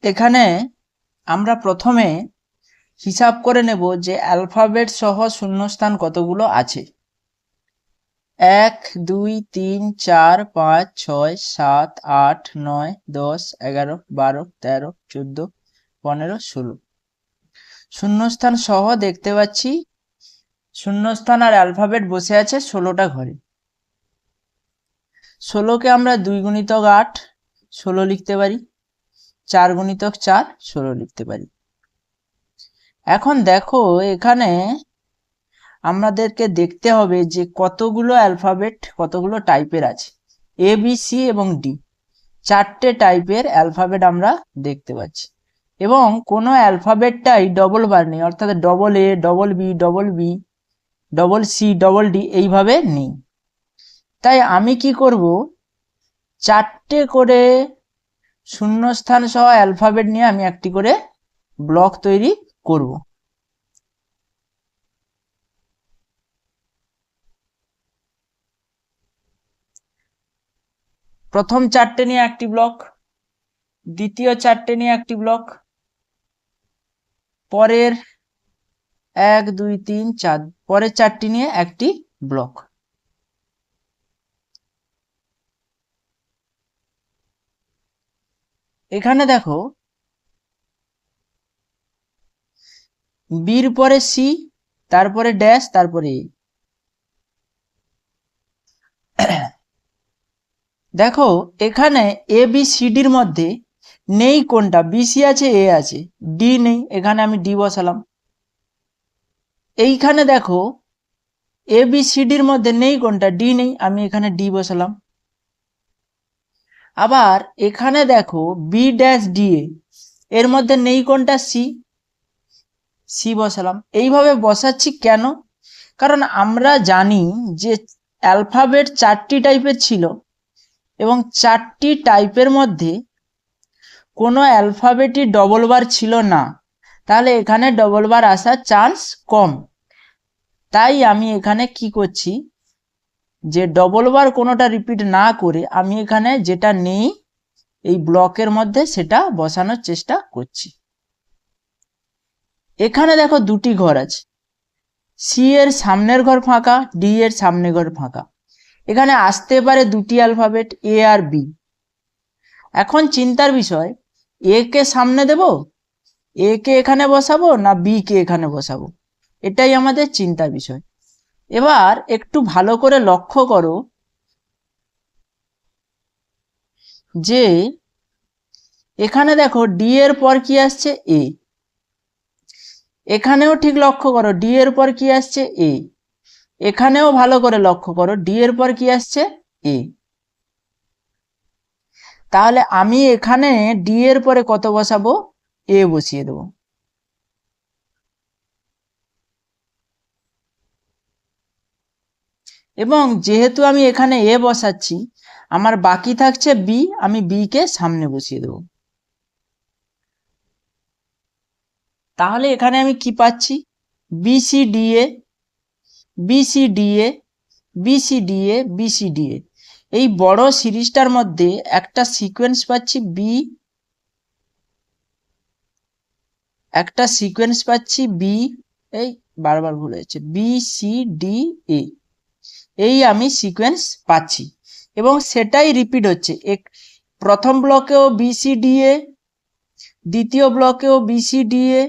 এখানে আমরা প্রথমে হিসাব করে নেব যে অ্যালফাবেট সহ শূন্যস্থান কতগুলো আছে। 1 2 3 4 5 6 7 8 9 10 11 12 13 14 15 16 শূন্যস্থান সহ দেখতে পাচ্ছি শূন্যস্থান আর অ্যালফাবেট বসে আছে 16টা ঘরে। 16কে আমরা 2 গুণিতক 8 16 লিখতে পারি, 4 গুণিতক 4 16 লিখতে পারি। এখন দেখো এখানে আমাদেরকে দেখতে হবে যে কতগুলো অ্যালফাবেট কতগুলো টাইপের আছে। এ বি সি এবং ডি 4টে টাইপের অ্যালফাবেট আমরা দেখতে পাচ্ছি এবং কোনো অ্যালফাবেটটাই ডবল বার নেই, অর্থাৎ double A, double B, double C, double D এইভাবে নেই। তাই আমি কি করব, 4টে করে শূন্যস্থান সহ অ্যালফাবেট নিয়ে আমি একটি করে ব্লক তৈরি করব। প্রথম 4টে নিয়ে একটি ব্লক, দ্বিতীয় 4টে নিয়ে একটি ব্লক, পরের 1 2 3 4 পরের 4টি নিয়ে একটি ব্লক। এখানে দেখো বির পরে সি, তারপরে ড্যাশ, তারপরে এ। দেখো এখানে এ বি সি ডির মধ্যে নেই কোনটা, বি সি আছে, এ আছে, ডি নেই, এখানে আমি ডি বসালাম। এইখানে দেখো এ বি সি ডির মধ্যে নেই কোনটা, ডি নেই, আমি এখানে ডি বসালাম। আবার এখানে দেখো বি ড্যাশ ডি এর মধ্যে নেই কোনটা, সি, সি বসালাম। এইভাবে বসাচ্ছি কেন? কারণ আমরা জানি যে অ্যালফাবেট 4টি টাইপের ছিল এবং 4টি টাইপের মধ্যে কোনো অ্যালফাবেটই ডবল বার ছিল না, তাহলে এখানে ডবল বার আসার চান্স কম। তাই আমি এখানে কি করছি, যে ডবল বার কোনোটা রিপিট না করে আমি এখানে যেটা নেই এই ব্লকের মধ্যে সেটা বসানোর চেষ্টা করছি। এখানে দেখো 2টি ঘর আছে, সি এর সামনের ঘর ফাঁকা, ডি এর সামনের ঘর ফাঁকা। এখানে আসতে পারে 2টি অ্যালফাবেট এ আর বি। এখন চিন্তার বিষয়, এ কে সামনে দেব, এ কে এখানে বসাবো না বি কে এখানে বসাবো, এটাই আমাদের চিন্তার বিষয়। এবার একটু ভালো করে লক্ষ্য করো যে এখানে দেখো ডি এর পর কি আসছে, এ। এখানেও ঠিক লক্ষ্য করো ডি এর পর কি আসছে, এ। এখানেও ভালো করে লক্ষ্য করো ডি এর পর কি আসছে, এ। তাহলে আমি এখানে ডি এর পরে কত বসাবো, এ বসিয়ে দেবো। এবং যেহেতু আমি এখানে এ বসাচ্ছি, আমার বাকি থাকছে বি, আমি বি কে সামনে বসিয়ে দেবো। তাহলে এখানে আমি কি পাচ্ছি, B C D A, B C D A, B C D A, B C D A. এই বড় সিরিজটার মধ্যে একটা সিকোয়েন্স পাচ্ছি বি, একটা সিকোয়েন্স পাচ্ছি বি, এই বারবার ভুল হয়েছে, বি সি ডি এ, এই আমি সিকোয়েন্স পাচ্ছি এবং সেটাই রিপিট হচ্ছে। প্রথম ব্লকেও বি সি ডি এ, দ্বিতীয় ব্লকেও বি সি ডি এ,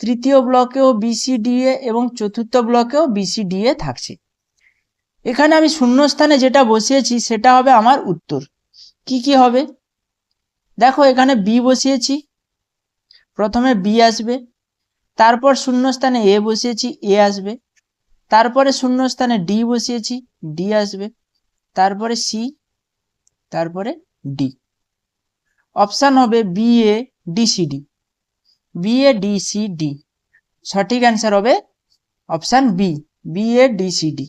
তৃতীয় ব্লকেও বি সি ডি এ এবং চতুর্থ ব্লকেও বি সি ডি এ থাকছে। এখানে আমি শূন্যস্থানে যেটা বসিয়েছি সেটা হবে আমার উত্তর। কি কি হবে দেখো, এখানে বি বসিয়েছি, প্রথমে বি আসবে, তারপর শূন্যস্থানে এ বসিয়েছি, এ আসবে, তারপরে শূন্যস্থানে ডি বসিয়েছি, ডি আসবে, তারপরে সি, তারপরে ডি। অপশান হবে B A D C D, B A D C D. সঠিক অ্যান্সার হবে option B, B A D C D.